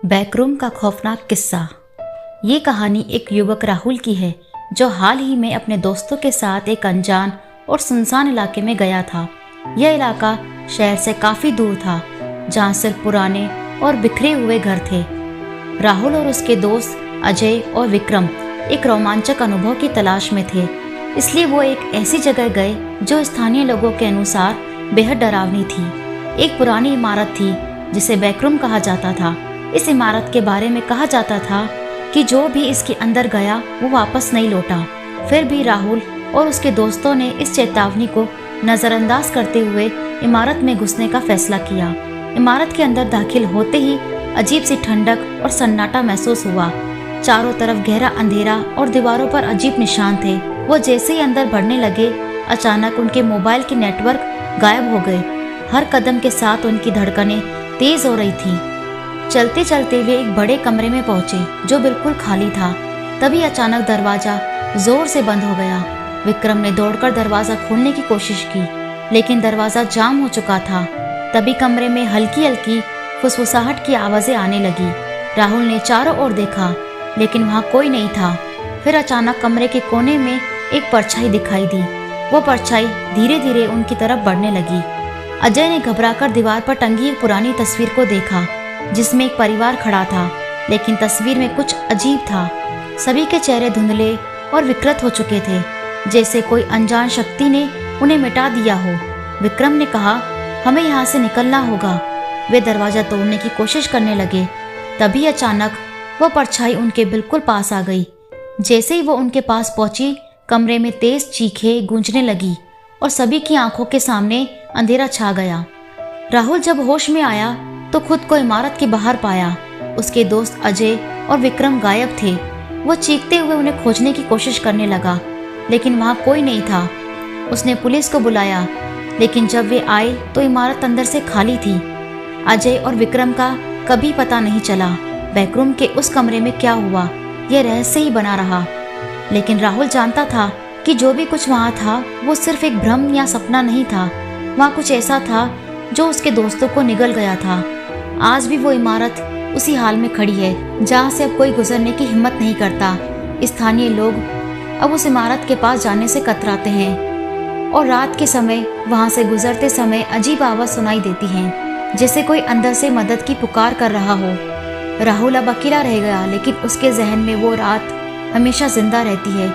Backroom का खौफनाक किस्सा। ये कहानी एक युवक राहुल की है जो हाल ही में अपने दोस्तों के साथ एक अनजान और सुनसान इलाके में गया था। यह इलाका शहर से काफी दूर था, जहाँ सिर्फ पुराने और बिखरे हुए घर थे। राहुल और उसके दोस्त अजय और विक्रम एक रोमांचक अनुभव की तलाश में थे, इसलिए वो एक ऐसी जगह गए जो स्थानीय लोगों के अनुसार बेहद डरावनी थी। एक पुरानी इमारत थी जिसे बैकरूम कहा जाता था। इस इमारत के बारे में कहा जाता था कि जो भी इसके अंदर गया वो वापस नहीं लौटा। फिर भी राहुल और उसके दोस्तों ने इस चेतावनी को नज़रअंदाज करते हुए इमारत में घुसने का फैसला किया। इमारत के अंदर दाखिल होते ही अजीब सी ठंडक और सन्नाटा महसूस हुआ। चारों तरफ गहरा अंधेरा और दीवारों पर अजीब निशान थे। वो जैसे ही अंदर बढ़ने लगे, अचानक उनके मोबाइल के नेटवर्क गायब हो गए। हर कदम के साथ उनकी धड़कनें तेज हो रही थी। चलते चलते वे एक बड़े कमरे में पहुंचे जो बिल्कुल खाली था। तभी अचानक दरवाजा जोर से बंद हो गया। विक्रम ने दौड़कर दरवाजा खोलने की कोशिश की, लेकिन दरवाजा जाम हो चुका था। तभी कमरे में हल्की हल्की फुसफुसाहट की आवाजें आने लगी। राहुल ने चारों ओर देखा, लेकिन वहाँ कोई नहीं था। फिर अचानक कमरे के कोने में एक परछाई दिखाई दी। वो परछाई धीरे धीरे उनकी तरफ बढ़ने लगी। अजय ने घबराकर दीवार पर टंगी एक पुरानी तस्वीर को देखा, जिसमें एक परिवार खड़ा था, लेकिन तस्वीर में कुछ अजीब था। सभी के चेहरे धुंधले और विकृत हो चुके थे, जैसे कोई अनजान शक्ति ने उन्हें मिटा दिया हो। विक्रम ने कहा, हमें यहाँ से निकलना होगा। वे दरवाजा तोड़ने की कोशिश करने लगे। तभी अचानक वो परछाई उनके बिल्कुल पास आ गई। जैसे ही वो उनके पास पहुंची, कमरे में तेज चीखें गूंजने लगी और सभी की आंखों के सामने अंधेरा छा गया। राहुल जब होश में आया तो खुद को इमारत के बाहर पाया। उसके दोस्त अजय और विक्रम गायब थे। वो चीखते हुए उन्हें खोजने की कोशिश करने लगा, लेकिन वहाँ कोई नहीं था। उसने पुलिस को बुलाया, लेकिन जब वे आए तो इमारत अंदर से खाली थी। अजय और विक्रम का कभी पता नहीं चला। बैकरूम के उस कमरे में क्या हुआ, यह रहस्य ही बना रहा। लेकिन राहुल जानता था कि जो भी कुछ वहाँ था वो सिर्फ एक भ्रम या सपना नहीं था। वहाँ कुछ ऐसा था जो उसके दोस्तों को निगल गया था। आज भी वो इमारत उसी हाल में खड़ी है, जहाँ से अब कोई गुजरने की हिम्मत नहीं करता। स्थानीय लोग अब उस इमारत के पास जाने से कतराते हैं और रात के समय वहाँ से गुजरते समय अजीब आवाज़ सुनाई देती है, जैसे कोई अंदर से मदद की पुकार कर रहा हो। राहुल अब अकेला रह गया, लेकिन उसके जहन में वो रात हमेशा जिंदा रहती है।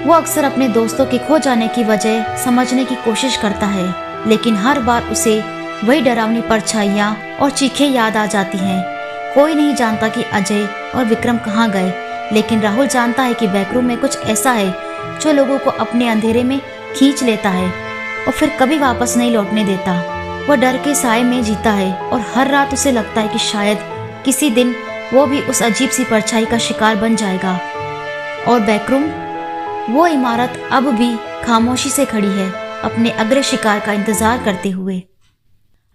वो अक्सर अपने दोस्तों के खो जाने की वजह समझने की कोशिश करता है, लेकिन हर बार उसे वही डरावनी परछाइयाँ और चीखें याद आ जाती हैं। कोई नहीं जानता कि अजय और विक्रम कहाँ गए, लेकिन राहुल जानता है कि बैकरूम में कुछ ऐसा है जो लोगों को अपने अंधेरे में खींच लेता है और फिर कभी वापस नहीं लौटने देता। वह डर के साए में जीता है और हर रात उसे लगता है कि शायद किसी दिन वो भी उस अजीब सी परछाई का शिकार बन जाएगा। और बैकरूम, वो इमारत अब भी खामोशी से खड़ी है, अपने अगले शिकार का इंतजार करते हुए।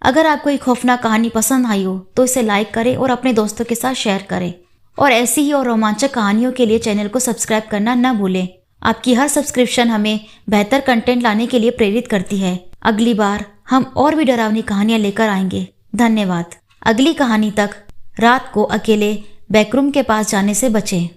अगर आपको एक खौफनाक कहानी पसंद आई हो तो इसे लाइक करें और अपने दोस्तों के साथ शेयर करें। और ऐसी ही और रोमांचक कहानियों के लिए चैनल को सब्सक्राइब करना न भूलें। आपकी हर सब्सक्रिप्शन हमें बेहतर कंटेंट लाने के लिए प्रेरित करती है। अगली बार हम और भी डरावनी कहानियां लेकर आएंगे। धन्यवाद। अगली कहानी तक रात को अकेले बैकरूम के पास जाने से बचें।